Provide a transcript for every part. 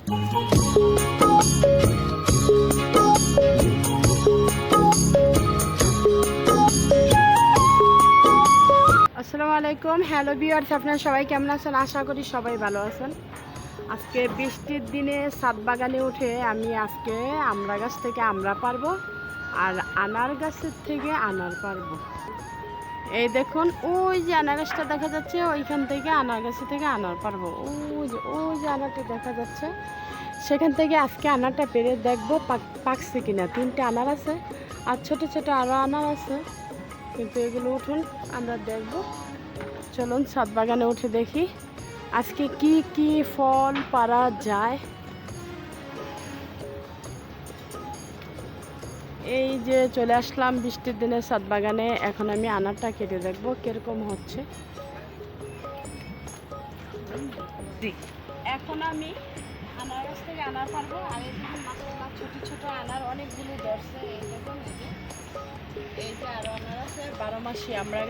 আসসালামু আলাইকুম, hello viewers, আপনারা সবাই কেমন আছেন? আশা করি সবাই ভালো আছেন। আজকে বৃষ্টির দিনে ছাদ বাগানে উঠে আমি আজকে আমড়া গাছ থেকে আমড়া পারবো আর আনার গাছের থেকে আনার পারবো। এই দেখুন, ওই যে আনার গাছটা দেখা যাচ্ছে, ওইখান থেকে আনার গাছের থেকে আনার পারবো। ওই যে আনারটা দেখা যাচ্ছে, সেখান থেকে আজকে আনারটা পেরে দেখবো পাকছে কিনা। 3টে আনার আছে আর ছোট ছোট আরও আনার আছে, কিন্তু এগুলো উঠুন আমরা দেখবো। চলুন ছাদ বাগানে উঠে দেখি আজকে কি কি ফল পারা যায়। এই যে চলে আসলাম বৃষ্টির দিনে ছাদ বাগানে। এখন আমি আনারটা কেটে দেখবো কিরকম হচ্ছে। এখন আমি আনার গাছ থেকে আনার পারবো। আর এই দেখুন মাসাল্লাহ ছোট ছোট আনার অনেকগুলো ধরছে। এই দেখুন, এই যে আরো আনার আছে। 12 মাসি আমরা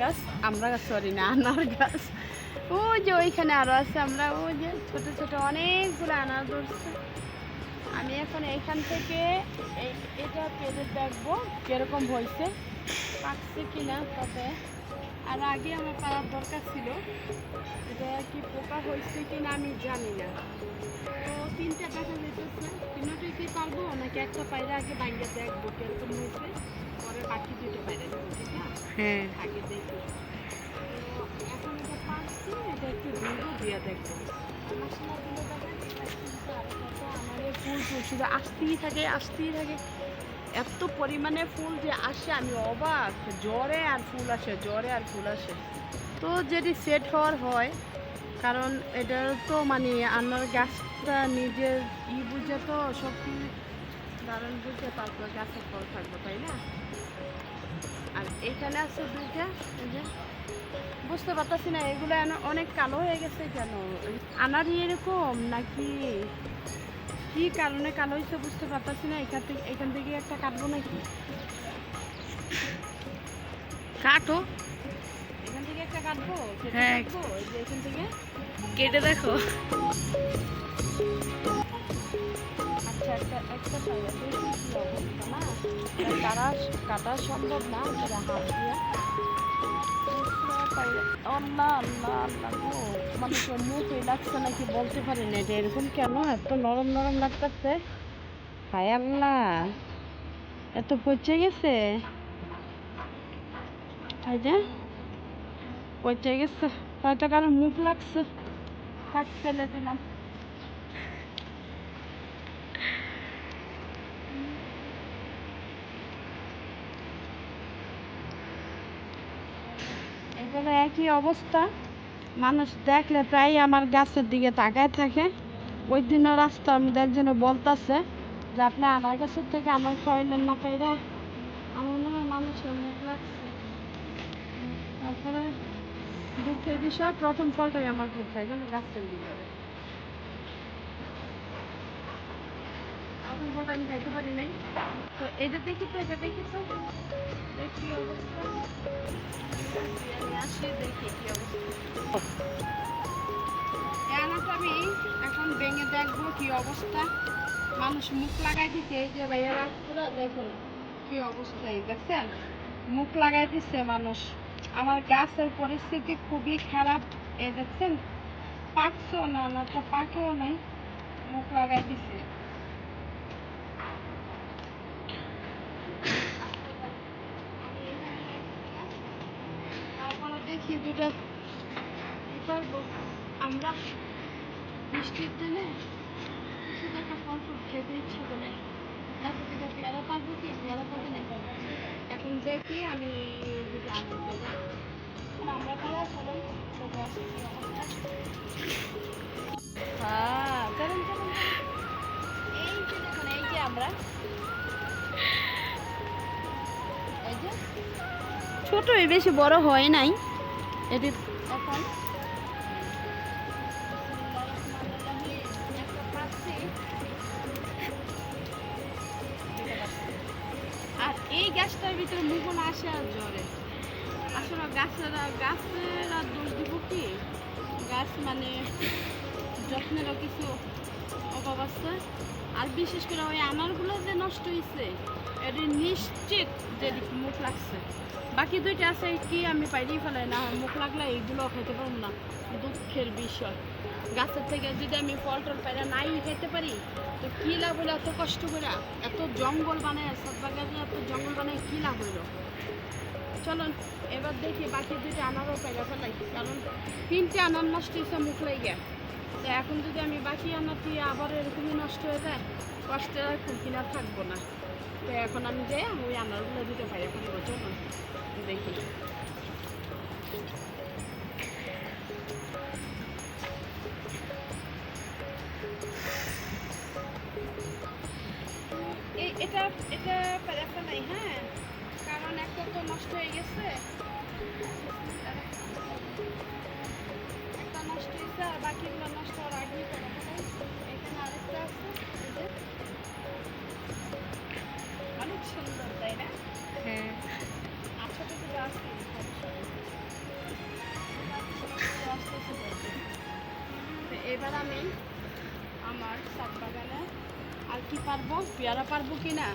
গাছ সরি না, আনার গাছ। ওই যে ওইখানে আরো আছে। আমরা ওই যে ছোট ছোট অনেকগুলো আনার ধরছে। আমি এখন এইখান থেকে এটা পেরে দেখবো কিরকম হয়েছে, পাকছে কিনা। তবে আর আগে আমার পাড়ার দরকার ছিল, এটা কি পোকা হয়েছে কিনা আমি জানি না। তো 3টে দেখা যেতেছে, 3টোই কি পারবো নাকি একটা পাইলে আগে ভাঙ্গে দেখবো কিরকম হয়েছে, পরে বাকি 2টো পাইলে দেবো। ঠিক আছে, হ্যাঁ আগে দেখি। তো এখন এটা পাচ্ছি, এটা একটু দিয়ে দেখবো। মশলা দিলে আমাদের ফুল শুধু আসতেই থাকে। এত পরিমাণে ফুল যে আসে আমি অবাক। জ্বরে আর ফুল আসে। তো যদি সেট হওয়ার হয়, কারণ এটা তো মানে আনার গাছটা নিজের বুঝে তো সব কিছু দারুণ বুঝে তারপর গাছের ফল থাকবো, তাই না? আর এইখানে আছে 2টা। এই যে বুঝতে পারতাছি না এগুলো অনেক কালো হয়ে গেছে কেন, আনারই এরকম নাকি কি কারণে কালো হয়েছে বুঝতে পারতাছি না। এখান থেকে একটা কাটবো নাকি? কাটো, এখান থেকে একটা কাটবো। হ্যাঁ, এখান থেকে কেটে দেখো। আচ্ছা, একটা অবস্থা না, কাটা সম্ভব না হাত দিয়ে। মানুষের মুখে লাগছে নাকি বলতে পারি না। এটা এরকম কেন এত নরম নরম লাগতেছে? হায় আল্লাহ, এত পচে গেছে। পচে গেছে হয়তো, কারণ মুখ লাগছে। থাক, ফেলে দিলাম। এগুলো একই অবস্থা। মানুষ দেখলে প্রায় আমার গাছের দিকে তাকায় থাকে। ওই দিনও রাস্তার মধ্যে একজনে বলতেছে যে আপনি আমার গাছের থেকে আমার খাওয়াইলেন না পাইরা। আমার মনে হয় মানুষের মুখ লাগছে। তারপরে দুঃখের বিষয়, প্রথম ফলটাই আমার খুব খাই যেন গাছের দিকে। প্রথম ফলটা আমি খাইতে পারি নাই। তো এটা দেখি তো দেখি অবস্থা। আমি আসি দেখি কি অবস্থা। আমি এখন ভেঙে দেখবো কি অবস্থা। মানুষ মুখ লাগাই দিচ্ছে। এই যে ভাইয়ারা পুরো দেখুন কি অবস্থা, দেখছেন? মুখ লাগাই দিচ্ছে মানুষ। আমার গাছের পরিস্থিতি খুবই খারাপ। এই দেখছেন, পাকছেও না, তো পাকেও নাই, মুখ লাগাই দিচ্ছে। তারপরে দেখি 2টা পারবো আমরা। বৃষ্টির দিনে শুধু একটা ফল খেতে ইচ্ছে করে। পেয়ারা পারবো কি, পেয়ারা পাবো না। এখন দেখি আমি যদি আনতে পারি আমরা পারা চলুন। হ্যাঁ, চলুন। এই যে দেখুন, এই যে আমরা এই যে ছোটই, বেশি বড় হয় নাই এটি। এখন আর এই গাছটার ভিতরে মুকুল আসে আর জ্বরে। আসলে গাছের আর দোষ দিব কি? গাছ মানে যত্নেরও কিছু অভাব আছে। আর বিশেষ করে ওই আনারগুলো যে নষ্ট হয়েছে এটি নিশ্চিত যে মুখ লাগছে। বাকি দুইটা আছে কি আমি পাইলেই ফেলাই না, মুখ লাগলে এইগুলো খেতে পারবো না, দুঃখের বিষয়। গাছের থেকে যদি আমি ফল টল পাইলে নাই খেতে পারি তো কী লাভ হলো? এত কষ্ট করে এত জঙ্গল বানায়, সব বাগানে এত জঙ্গল বানায় কী লাভ হইলো? চলুন এবার দেখি বাকি দুইটা আনারও পাইলে ফেলাই, কারণ 3টে আনার নষ্ট হয়েছে মুখ লাগে। তো এখন যদি আমি বাকি আনারটি আবার এরকমই নষ্ট হয়ে যায়, কষ্টে আর কিনা থাকবো না। তো এখন আমি যাই ওই আনারগুলো দিতে পারি ফেলবো। চলুন দেখি। এটা এটা প্যারাফা নাই, হ্যাঁ, কারণ একটা তো নষ্ট হয়ে গেছে, একটা নষ্ট হয়েছে আর বাকিগুলো নষ্ট হওয়ার আগেই প্যারাফা নাই। এখানে আরেকটা আছে, অনেক সুন্দর তাই না? হ্যাঁ। আচ্ছা তো আছে এবার আমি আমার ছাদ বাগানে আর কি পারবো, পেয়ারা পারবো কি না,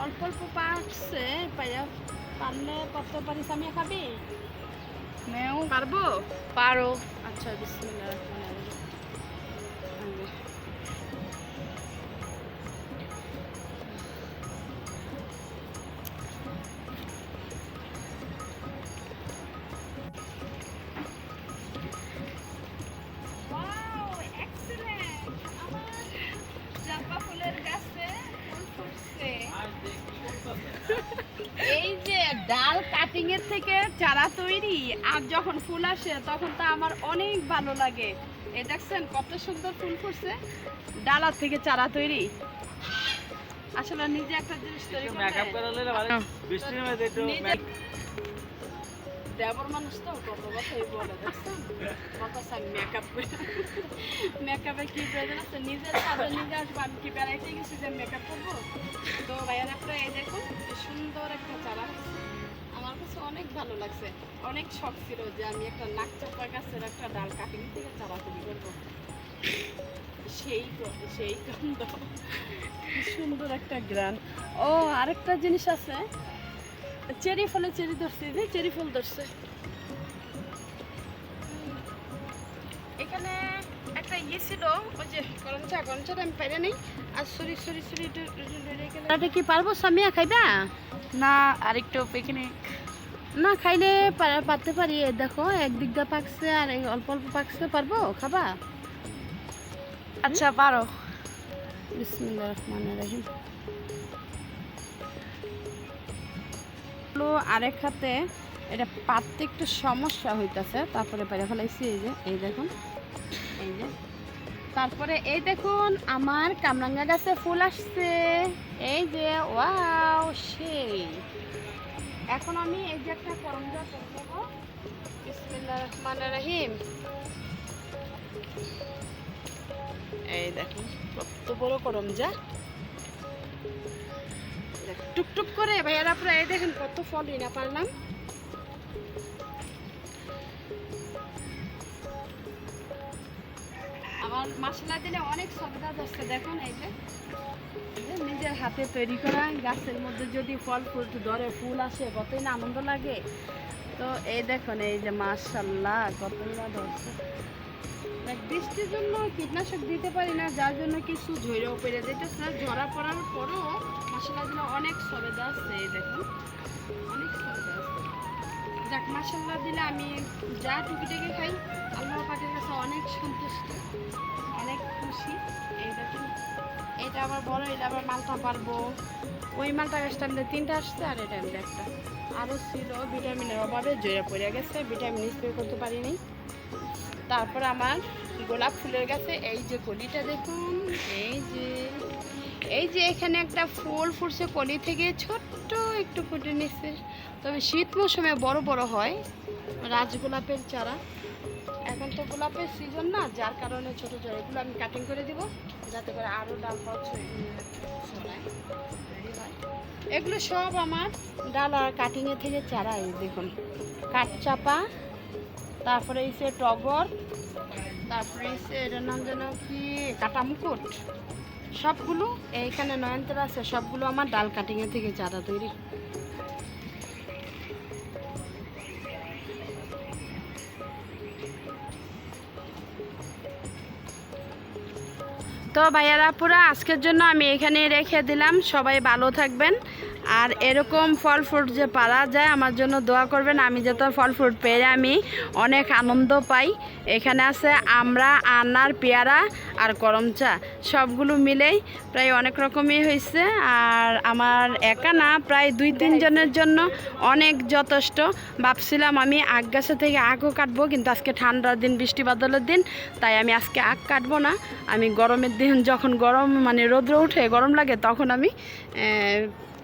অল্প অল্প পাকছে, পারলে কত পারি সামিয়া খাবি? মেও পারবো? পারো। আচ্ছা বিসমিল্লাহির রহমানির রহিম। Wow, excellent! আমার জবা ফুলের গাছে ফুল ফুটছে। এই যে ডাল কাটিং এর থেকে চারা তৈরি আর যখন ফুল আসে তখন তো আমার অনেক ভালো লাগে। এই দেখছেন কত সুন্দর ফুল ফুটছে, ডালা থেকে চারা তৈরি। আসলে নিজে একটা জিনিস তৈরি দেবর মানুষ তো কত কথাই বলে, দেখছেন কত চাই মেকআপের কি প্রয়োজন আছে, নিজের ছাদে নিজে আসবো। আমি কি বেড়াইতে গেছি যে মেকআপ করবো? তো ভাইয়ার একটা এই দেখুন সুন্দর একটা চারা, আমার কাছে অনেক ভালো লাগছে। অনেক শখ ছিল যে আমি একটা নাক চাপা গাছের একটা ডাল কাটিং থেকে চারা তৈরি করবো। সেই গন্ধ, কি সুন্দর একটা গ্রান। ও আরেকটা জিনিস আছে, চেরি ফলে চেরি ধরছে, যে চেরি ফল ধরছে এখানে। একটা ইয়ে ছিল ওই যে গরমচাটা আমি পাইলে নেই। আর সরি এটা কি পারবো সামিয়া খাইবা? না, আরেকটু পিকনিক না খাইলে পারতে পারি। দেখো একদিক দিয়ে পাকছে আর এই অল্প অল্প পাকছে, পারবো খাবা? আচ্ছা পারো। বিসমিল্লাহির রহমানির রহিম। আরেক হাতে এটা পাততে একটু সমস্যা হইতাছে, তারপরে পাইরা ফেলাইছি। এই দেখুন, এই যে তারপরে এই দেখুন আমার কামরাঙ্গা গাছে ফুল আসছে, এই যে ওয়াও সেই। এখন আমি এই যে একটা করমজা করে দেব। বিসমিল্লাহির রহমানির রহিম। এই দেখুন কত বড় করমজা, টুকটুক করে ভাইয়ারা পুরো। এই দেখেন কত ফল না পারলাম। আমার মশলা দিলে অনেক সুবিধা যাচ্ছে। দেখুন এই যে নিজের হাতে তৈরি করা গাছের মধ্যে যদি ফল ফুল ধরে, ফুল আসে, কতই না আনন্দ লাগে। তো এই দেখুন এই যে মাশাআল্লাহ কতই না ধরছে। বৃষ্টির জন্য কীটনাশক দিতে পারি না, যার জন্য কিছু ঝরেও পেরে যেতেছে না। ঝরা পড়ার পরও মশলাগুলো অনেক সুবিধা আছে। এই দেখুন অনেক সুবিধা আছে। যাক মাশাআল্লাহ দিলে আমি যা টুকিটাকি খাই আল্লাহ পাকের কাছে অনেক সন্তুষ্ট, অনেক খুশি। এই দেখুন এটা আবার বড়, এটা আবার মালটা পারবো। ওই মালটা গাছটা আমি 3টা আসছে আর এটা আমি একটা আরও ছিল, ভিটামিনের অভাবে জয়ে পড়ে গেছে, ভিটামিন স্প্রে করতে পারিনি। তারপর আমার গোলাপ ফুলের গাছে এই যে কলিটা দেখুন, এই যে এখানে একটা ফুল ফুটছে কলি থেকে, ছোট্ট একটু ফুটে নিচ্ছে। তবে শীত মৌসুমে বড় বড় হয় রাজগোলাপের চারা। এখন তো গোলাপের সিজন না, যার কারণে ছোট ছোট এগুলো আমি কাটিং করে দিব, যাতে করে আরও ডাল পাওয়া ছড়ায় রেডি হয়। এগুলো সব আমার ডাল আর কাটিংয়ের থেকে চারা। এই দেখুন কাঠচাপা, তারপরে এসে টগর, তারপরে এটার নাম যেন কি কাটা মুকুট, সবগুলো এইখানে নয়নতারা আছে, সবগুলো আমার ডাল কাটিংয়ে থেকে চারা তৈরি। তো ভাইয়ারা পুরা আজকের জন্য আমি এখানে রেখে দিলাম। সবাই ভালো থাকবেন, আর এরকম ফল ফ্রুট যে পারা যায় আমার জন্য দোয়া করবেন। আমি যত ফল ফ্রুট পেয়ে আমি অনেক আনন্দ পাই। এখানে আছে আমরা, আনার, পেয়ারা আর করম চা, সবগুলো মিলেই প্রায় অনেক রকমই হয়েছে। আর আমার একা না, প্রায় 2-3 জনের জন্য অনেক যথেষ্ট। ভাবছিলাম আমি আখ গাছে থেকে আখও কাটবো, কিন্তু আজকে ঠান্ডার দিন, বৃষ্টি বাদলের দিন, তাই আমি আজকে আখ কাটবো না। আমি গরমের দিন যখন গরম মানে রৌদ্র উঠে গরম লাগে তখন আমি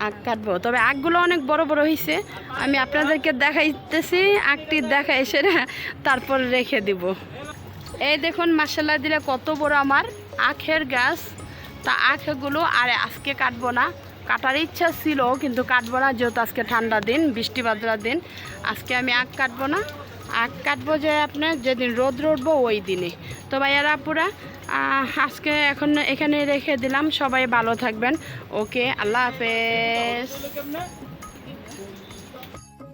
আখ কাটবো। তবে আখগুলো অনেক বড় বড় হয়েছে, আমি আপনাদেরকে দেখাইতেছি, আখটি দেখা এসে তারপর রেখে দিব। এই দেখুন মাশাআল্লাহ দিলে কত বড় আমার আখের গাছ। তা আখগুলো আর আজকে কাটবো না, কাটার ইচ্ছা ছিল কিন্তু কাটবো না, যেহেতু আজকে ঠান্ডা দিন, বৃষ্টি বাদলার দিন, আজকে আমি আখ কাটবো না। আখ কাটবো যে আপনার যেদিন রোদ উঠবো ওই দিনে। তো ভাইয়ারা পুরা আজকে এখন এখানে রেখে দিলাম। সবাই ভালো থাকবেন। ওকে, আল্লাহ হাফেজ।